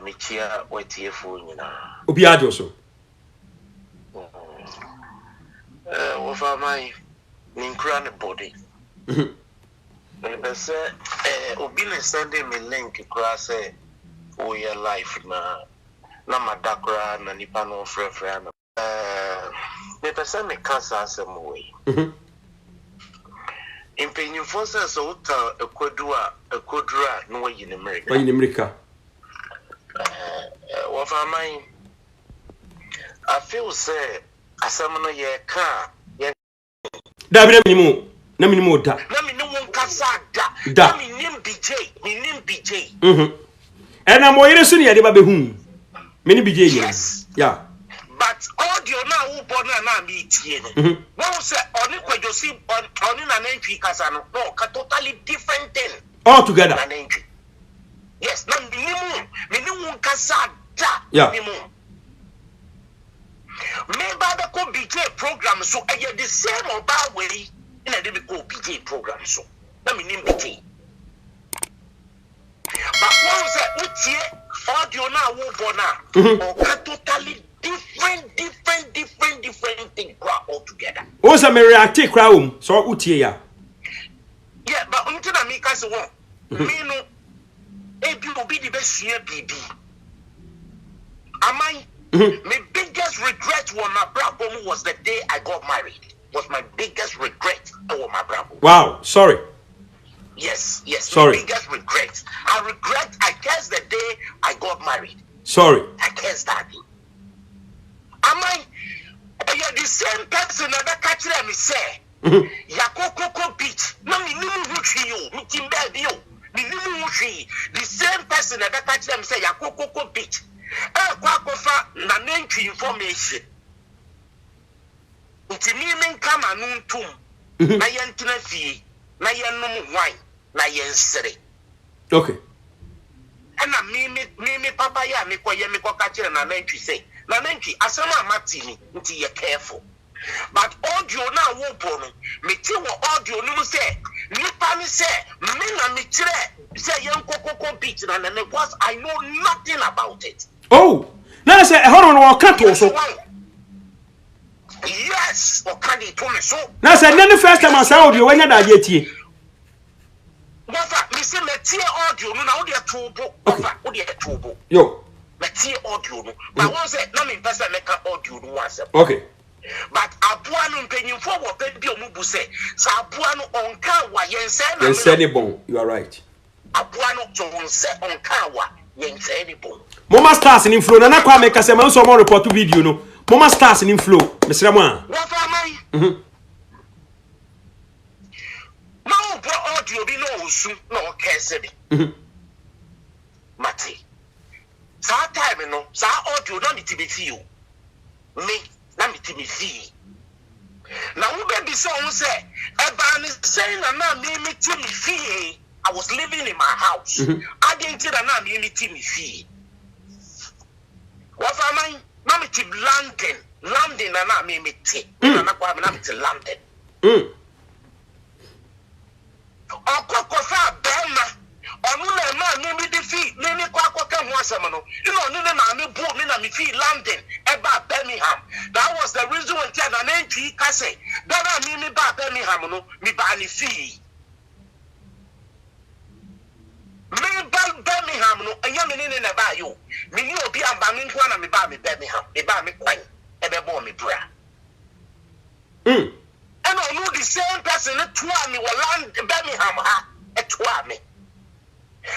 mechia wetiefo nyina. Obi ajo so. Wo fa mai ninkra ne body. Say obi ne send me link kra say o your life na madakra na nipa no frefre na. Me pese me kasa asem we. Impenyufo say so uta ekodura no way in America. Why in America? Wo fa mai I feel say asem no ye ka ye Da bi na minimum da. Na minimum kasa da. Da. Mi nim BJ. And I'm waiting soon ya de ba be hu. Mini BJ. Yes. Yeah. But audio na wo born na me tie no. Won say oni kwajosi oni na nantwi kasa no. No, ka totally different thing. All together. Na nantwi. Yes, na minimum kasa da. Yeah. Minimum. Me ba be ko BJ program so e the same about way in a dey go BJ program so. Na me nim BJ. But one say utie audio na wo bona or totally different thing all together. O say me react crowd so utie ya. Yeah, but until na me ka say one me no ebi obi di be sua bibi. Amai my biggest regret when my brother was the day I got married. Was my biggest regret over my brother. Wow, sorry. Yes. Sorry. My biggest regret. I guess the day I got married. Sorry. I guess that. Am I the same person that catch them say? Yakoko beach. No, me the same person that catch them say Yakoko beach. Kwakofa na nentwi information. Ntimi men kama nuntum. Na yentena fie. Na yennom wine. Na yensere. Okay. Ana mimi papa ya me kwa ka kire na nantwi say. Na nantwi asema amatini nti ye careful. But audio na wo bo no. Me ti wo audio no mu say nipa mi say me na me kire say yenkokoko beach na ne was I know nothing about it. Oh, now I say hold on, what can't also. Yes, what can you tell me so? Now say then the first time I saw audio when you that yet. What me say me tie audio no na wo dey tubo. What dey tubo? Yo. Me tie audio no. But one say na me person make audio no once. Okay. But aboa no mpanyimfo wo pe bi omubu say sa aboa no onka wa yense na. Yense ni bon. You are right. Aboa no to onse onka wa yense ni bon. Mama stars in flow na Quame kase man so mo report video no. Mama stars in flow. Mesra mo a. What am I? Now bro audio bi no osu na o kese bi. Mate. Sa time no, sa audio na mi tibi fi o. Me na mi tibi fi. Na wo be bi say on say e ba ni say na me tibi fi. I was living in my house. I didn't tell na me tibi fi. What am I? Mami ti London na me ti. Na kwa na me ti London. Okokofa bema. Onu na me di fi. Me kwa ka ho asem no. You know na me bo me na me fi London. Eba Birmingham. That was the reason when na nantwi ka say. That na me ba Birmingham no. Me ba ni fi. Me ba Birmingham no. Anya me ne na ba yo. Me ni obi amba me nko na me ba me Birmingham. Me ba me kwan. Ebe bo me bra. And I know the same person that told me land Birmingham ha. E told me.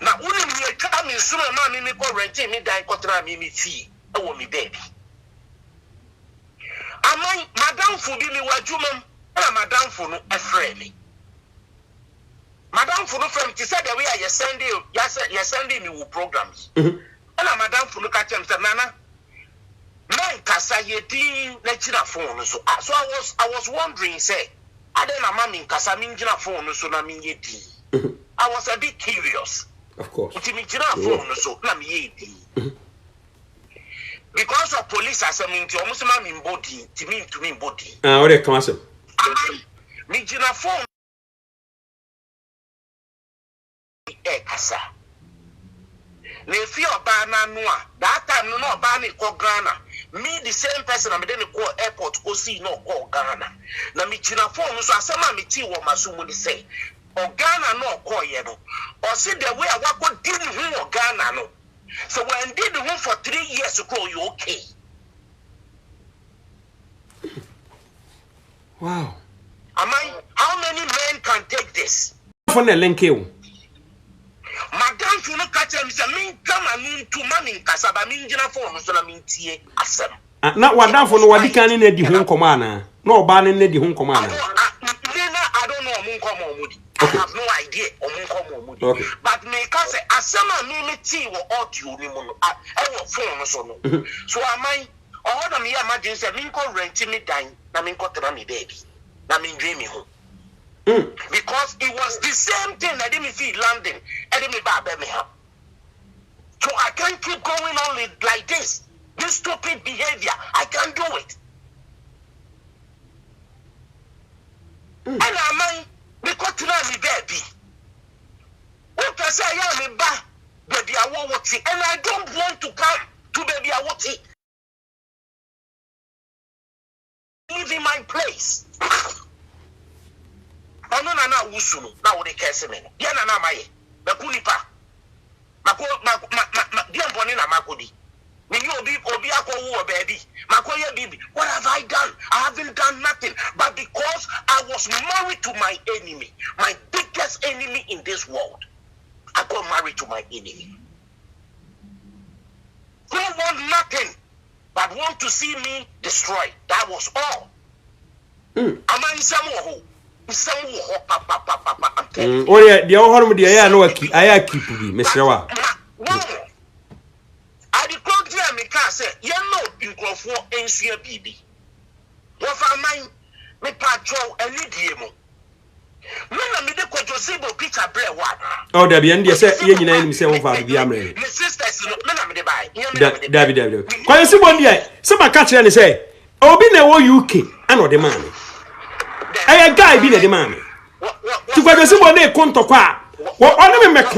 Na uni me twa me so na me ko rent me dan kotra me fee. E wo me baby. Amai madam fu bi me wadwumam. Na madam fu no e frɛ me. Madam fu no from ti said the way I send you me wo programs. Na madam fu no ka chem say nana man kasa yedi na gina phone so I was wondering say ade na mama kasa min gina phone so na min yedi. I was a bit curious. Of course. Uti mi gina phone so na min yedi. Because of police assignment almost ma min body to me body. What dey come asem? Mi gina phone kasa. ne fi oba na no a that time no oba na ko Ghana me the same person am dey go airport go see no go Ghana na me china phone so asema me ti wo masumu ni say o Ghana no ko ye no o see the way I go deal with o Ghana no so when did the one for 3 years ago you okay. Wow. How many men can take this? For the link you. Madam to look at him, say, "Min come and to money, Casaba, min jina phone, so I mean, tie, asem." Not what down for no what can in the home commander. No ban in the home commander. I don't know, Munko Moody. I have no idea, or Munko Moody. But me, cause asema me tea or audio, I will phone so no. So am I? All of me imagine say, "Minko rent me dying, na minko tell me baby, na min dream me home." Because it was the same thing that didn't feel landing and didn't me help. So I can't keep going on like this stupid behavior. I can't do it. And I because tonight me baby. What I say I am back, baby I want it, and I don't want to come to baby I want it. Live in my place. Ono na na wusunu na wo de kese me no dia na na maye makunipa mako dia mboni na makodi me you obi akwo baby makoye bibi. What have I done? I haven't done nothing, but because I was married to my enemy, my biggest enemy in this world, I got married to my enemy who want nothing but want to see me destroyed. That was all. Am I in some who? Oh yeah, the old home I know I keep be Mr. Wa. I declare to me say, you know in Crawford and see a baby. What for mine me patrol and idiom. When me the quadruple picture bread one. Oh, there be and they say you name himself for the Amre. The sisters no me buy. David. Quite a simple day. Some catch and say, oh, be na UK. I know the man. I guy be the man. To go to someone they come to qua. What on me make?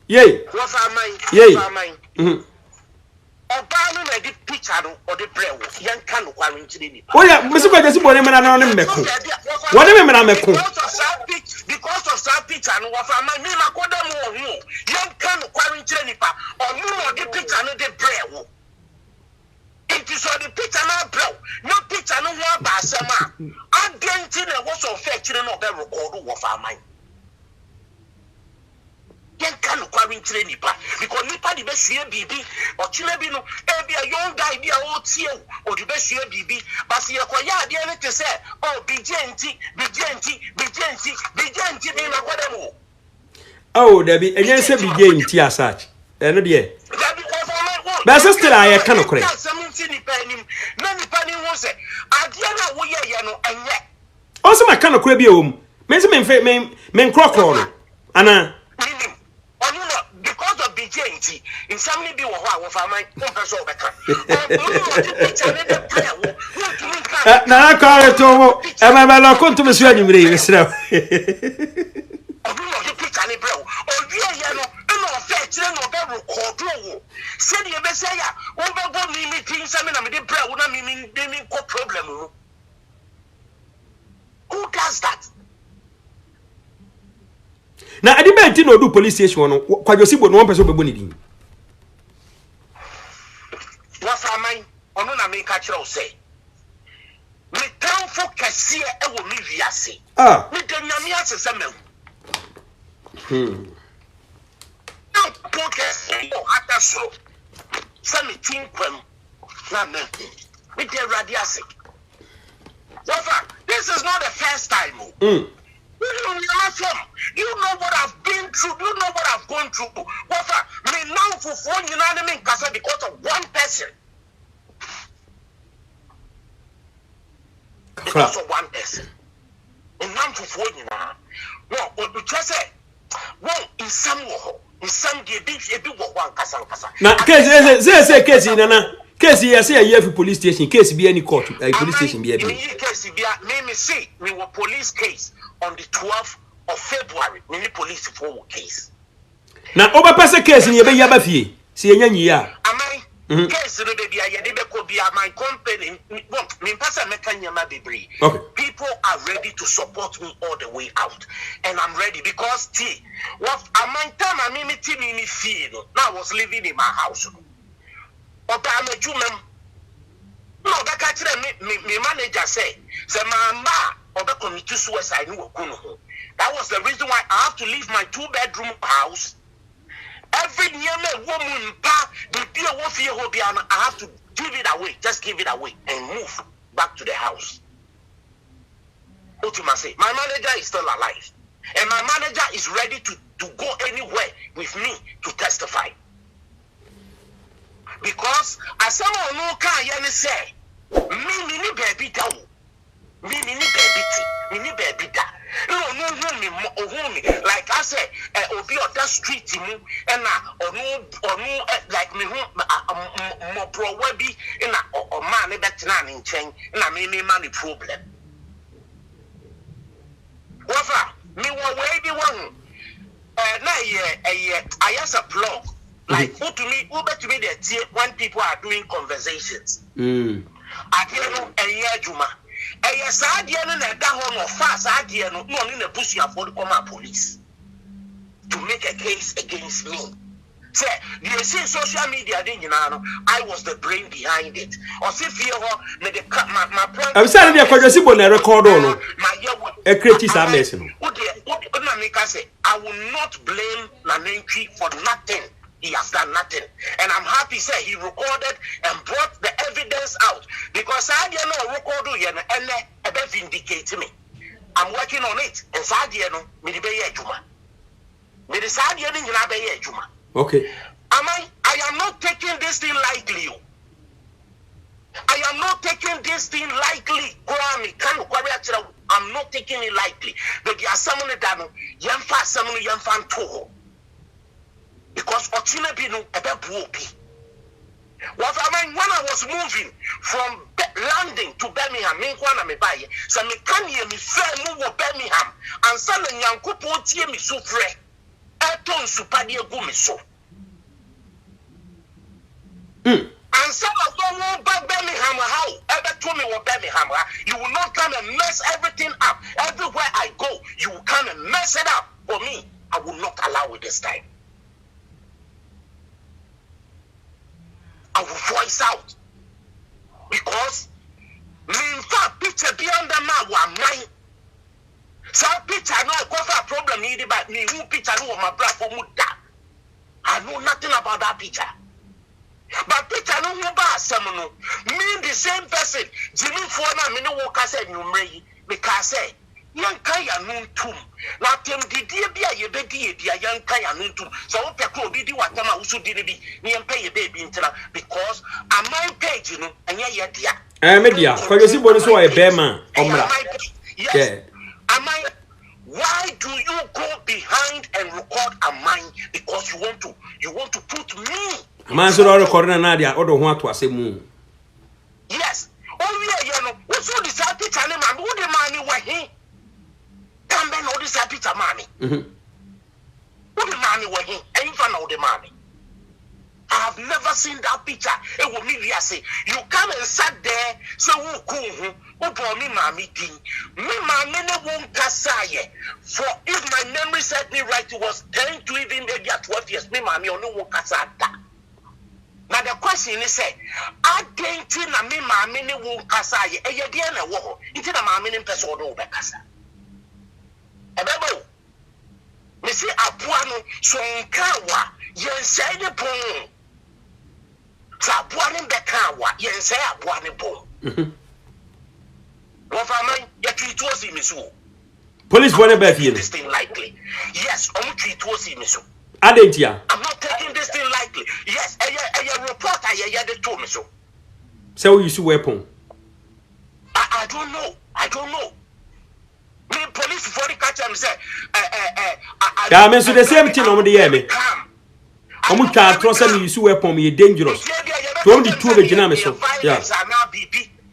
Yay. What am I? Yay. Obano na di picture or the bread. Yan can quarantine me. Oh yeah, Mr. Go to someone man on me. What am I make? Because of that picture and what am I me makoda mo hu. Yan can quarantine me pa. Or no the picture no the bread. It is on the picture now, bro. No picture no one by Sama. I didn't know what's on fetching no better record of our mind. Yan can quarantine nipa because nipa the best year BB or Chilebino, be a young guy be a old seal or the best year BB. But see a quiet the other to say, oh, be genty, be whatever. Oh, there be against be genty as such. And dear. But still I cannot correct. Also my cannot correct home. Men crocodile. Anna. Because of BJT, in some be what for my person. Now I call it to am I not to Miss Rennie? Said you be say ya, over go me meeting some na me dey pray una me ko problem. Who does that? Now I debate no do police station no Kwajosibo no one person be boni din. What am I? Ono na me catch you say. Me tanfo kase e wo me wiase. Me de nyame asese me. Podcast after so some team Quame with the radiasi. This is not the first time. You know what I've been through, you know what I've gone through. Me now for 4 unanimous because of one person. Because of one person. And now for 4 unanimous. Well, what you just say? Well, in some day, be one kasa. Now, case say case nana. Case here say a police station. Case be any court. Police station be. Case be. Me see. We were police case on the 12th of February. We need police for case. Now, over pass case in your be yaba fie. Si enya nyiya. Amai case no be bia ye de be ko bia my company me pasa meka nyama bebre. People are ready to support me all the way out, and I'm ready because what amai time I me feel now I was living in my house. Oba amejumem no that catch me manager say my ma oba commit suicide no kunu ho. That was the reason why I have to leave my 2-bedroom house. Every year, woman, I have to give it away, just give it away and move back to the house. Ultimately, my manager is still alive, and my manager is ready to go anywhere with me to testify. Because as someone who can say, me baby down, me baby da. No, like I said, obi on that street and no like me mo bro webi na o man bet na nchen na me man the problem. Wafa me we be one na I as a blog like who bet me there when people are doing conversations. I don't know juma. Yes, I didn't know that one fast. I didn't know in the bush for the command police to make a case against me. Say, you see, social media, I was the brain behind it. Or see, my point. I'm saying, I record on a critic. I will not blame Nanenchi for nothing. He has done nothing, and I'm happy say he recorded and brought the evidence out because I didn't know record and vindicate me. I'm working on it, and Sadiano me the be juma. Me the Sadiano in be juma. Okay. I am not taking this thing lightly. I am not taking this thing lightly. I'm not taking it lightly. But there are someone that young fast, someone young fan too. Because Ochina Binu Ebebuopi. When I was moving from London to Birmingham, Minkwana me buy, so me can hear me fair move Birmingham, and some Yankupo tie me so free. Eton Supadia Gumi so. And some of them won't buy Birmingham how ever told me what Birmingham. You will not come and mess everything up. Everywhere I go, you will come and mess it up. For me, I will not allow it this time. I will voice out because me fact picture beyond the man one mine. So picture no go for problem needed by me who picture no my brother for muda. I know nothing about that picture. But picture no who ba semno. Me the same person. Jimmy for na me no work as a numre because say yankaya nuntum. Na tem didie bia ye bedi dia yankaya nuntum. So wo pekro obi di watama wo so di ne bi ne yempa ye baby ntira because amount page no anya ye dia. Media kwa si boni so e be man omra. Yes. Why do you go behind and record a mind because you want to put me? Man so record na dia odo ho ato asemu. Yes. Oh yeah, no. What so this picture na man who the man wa he? Come ben all this picture mommy. Who the man wa he? Ain't fan of the mommy. I have never seen that picture. It will mean say you come and sat there so who cool who me mommy ding. Me mommy no won't kasaye. For if my memory serves me right, it was 10 to even maybe 12 years. Me mommy only won't kasada. Now the question is say, I didn't na me mommy no won't kasaye. E ye dia na wo. Inti na mommy no person no be kasa. Ebebo. Me see apuano so nkawa yen say ne pon. Sa apuano be kawa yen say apuano pon. What am you treat was in Miss Police want to bet here. This thing likely. Yes, I'm treat was in Miss Adentia. I'm not taking this thing likely. Yes, a reporter, they told me so. So you see weapon. I don't know. I don't know. Me police before the catch them say, yeah, I mean, so the same thing on the enemy. I'm can't trust me. You see weapon, me dangerous. Don't be too original, so yeah.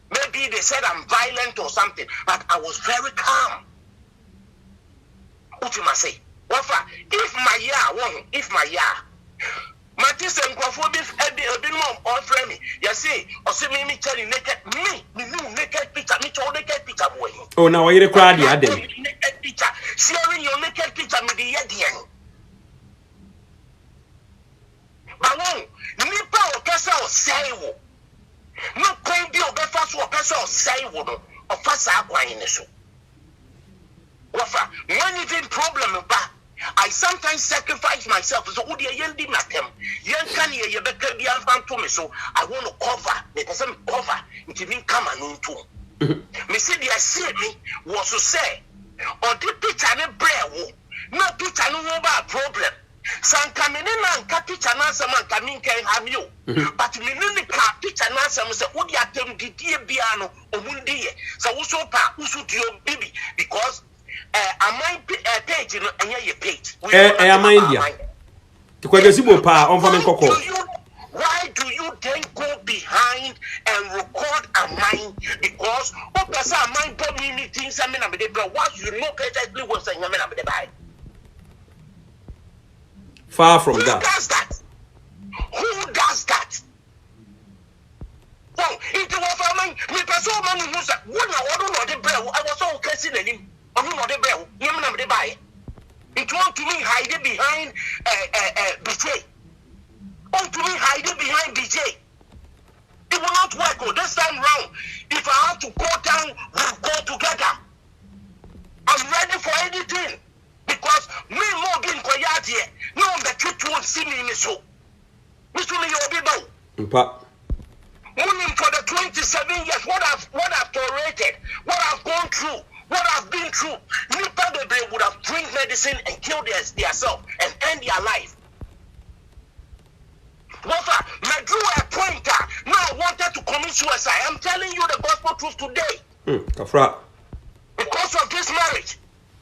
Maybe they said I'm violent or something, but I was very calm. What you must say? If my Matisse and Crawford be mom or friend me. You see, or see me telling naked me new naked picture, me to naked picture boy. Oh, now you're crowd, yeah, then. Naked picture, sharing your naked picture with the Yadian. But no, Nipa or Pessa or say, no claim be or Befas or Pessa or say, or Fassa AGYE in the show. When even problem about. I sometimes sacrifice myself. So, would you yendi matem? Yen can ye beka be to me. So, I want to cover. Me person cover. It mean come and too. Me see the see me was to say, or the picture ne brew. No picture no about problem. San coming in and cut picture na some coming can have you. But me no cut picture na some say, would you attempt the dear piano or mundi? So, also pa, also do your baby because. My page in your page. Am I India? To Quagasibo Pa on Faman Coco. Why do you then go behind and record a mind? Because what does our mind put me things? I mean, I'm the once you know exactly what's in your man, I'm the buy. Far from that. Who does that? Who does that? Well, it was a man, me person man who's a one or the bread. I was all cursing him. I'm not the bell, you know the buy. It want to me hide it behind BJ. Want to me hide it behind BJ. It will not work. Oh, this time round, if I have to go down, we'll go together. I'm ready for anything. Because me more being quiet here. No, the truth won't see me in the show. Which will be about? Only for the 27 years, what I've tolerated, what I've gone through. What I've been through, Nipa Baby would have drink medicine and killed themselves and end their life. Wafa, I drew a pointer. Now I wanted to commit suicide. I'm telling you the gospel truth today. Kafra. Because of this marriage.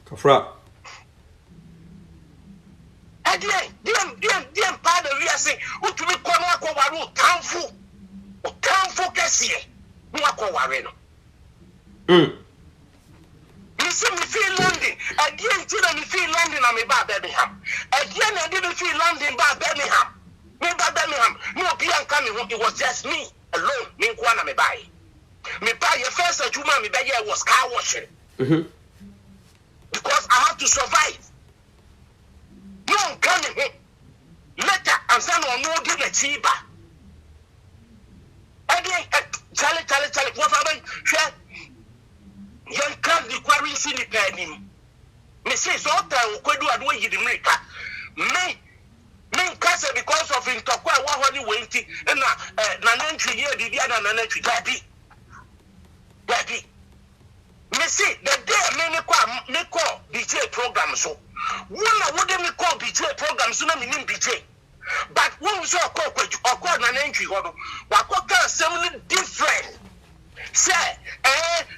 Kafra. Again, the part of we are saying, what to be called Tanfu. Tanfu Cassie. No. You see me feel London. Again, me feel London and me by Birmingham. Again, I didn't feel London by Birmingham. Me by Birmingham. No, Pian coming home. It was just me alone. Me Kwana me buy. Me buy your first Juma me buy was car washing. Because I have to survive. No coming home. Later, I'm saying no dinner cheaper. Again, Charlie. What happened? Young can't be quarrying silly penny. Me say so time could do a way you America. Me Casa because of in Tokwa, what honey waiting, and Nanentry year the other Nanentry Daddy. Me say the day me call BJ program so. One wouldn't me call BJ program so I mean BJ. But when we saw a call or Nanentry, what got something different. Say,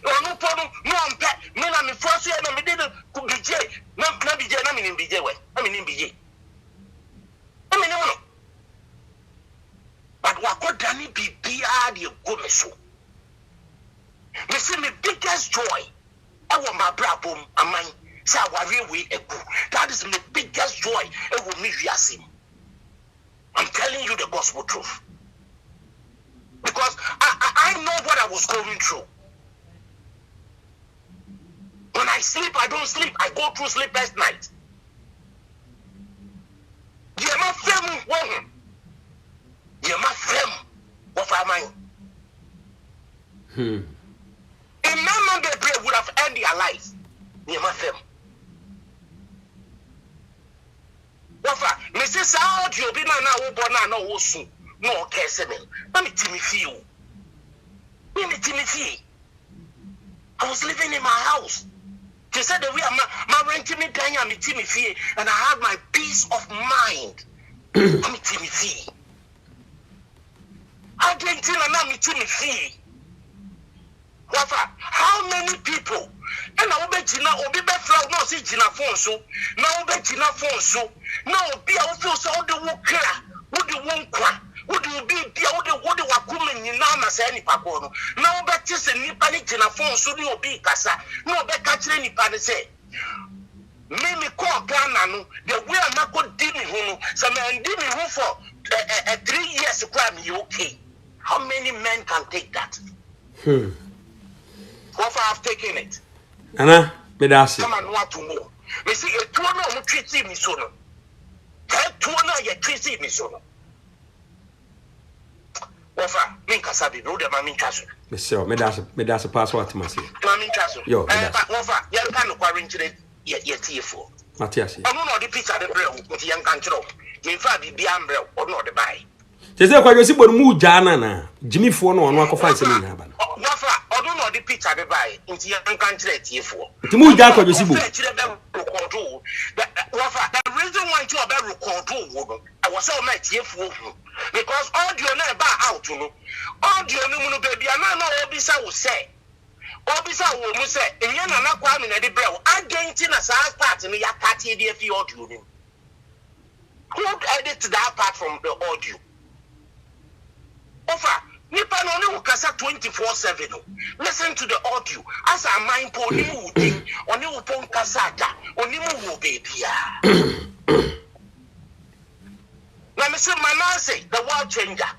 no problem, no pet, me na me first year, no me didn't could BJ, no BJ, I mean in BJ way, I mean in BJ. I mean, no. But what could Danny be the good so? Me see me biggest joy. I want my brabo, a man, say, that is my biggest joy. It will me him. I'm telling you the gospel truth. Because I know what I was going through. When I sleep, I don't sleep. I go through sleepless night. You're my family woman. You're my family. What am I? A man the brave would have ended their lives. You're my family. What? Mrs. Out, you'll be now born now also. No, Kessemen. Let me Timothy. I was living in my house. They said that we are my renting me down, I'm Timothy, and I had my peace of mind. I'm Timothy. I didn't tell I'm Timothy. How many people? And I will bet you now, be better, no, see Gina Fonso. Now, bet you now, Fonso. Now, be out of all the work. Would you won't cry? Would you be the what you are coming in now, any pagono? Now, bet just a nippanic Gina Fonso, no be Cassa, no bet catch any pan say. Mimi call Ghana, the way I'm not good dimmy home, some man dimmy home for 3 years crime you okay. How many men can take that? What have taken it? Anna, medasi. Come and want to know. Me see a two no treat me so no. Two no you treat me so no. Ofa, min kasabi bro de mami chaso. Monsieur, medasi password masi. Mami chaso. Yo, ofa, ya kan kwa rinchire ye tiefo. Matiasi. Ono no the pizza de brew, nti yan kan chiro. Me fa bi ambre, ono de bai. Tese kwa yosi bonu mu jana na. Jimmy fo no ono akofa nsemi na ba no. Ofa, ono no the pizza de bai, nti yan kan chire tiefo. Nti mu ja kwa yosi bo. Ofa, the reason why you are record wo, I was so much tiefo. Because audio na ba out no. Audio no mu no baby na obisa wo say. Obisa wo mu say enye na Quame na de brew. Agenti na sa part no ya party dey fi audio no. Who edited that part from the audio? Ofa, nipa no ne ukasa 24/7 no. Listen to the audio. As a mind po ni mu din, oni wo pon kasa da, oni mu wo baby ya. Let me say Manasseh, the world changer.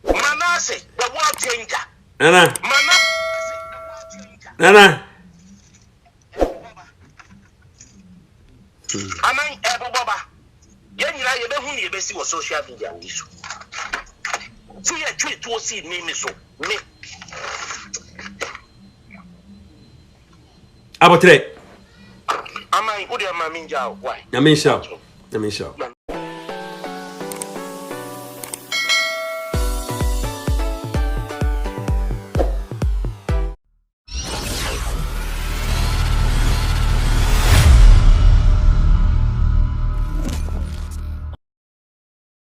Manasseh, the world changer. Nana. Manasseh, the world changer. Nana. Aman Ebo Baba. Yenira yebe hu ni yebe si wo social media ni so. Ti ye tweet to see me so. Me. Abotre. Aman odi amaminja why? Namisha.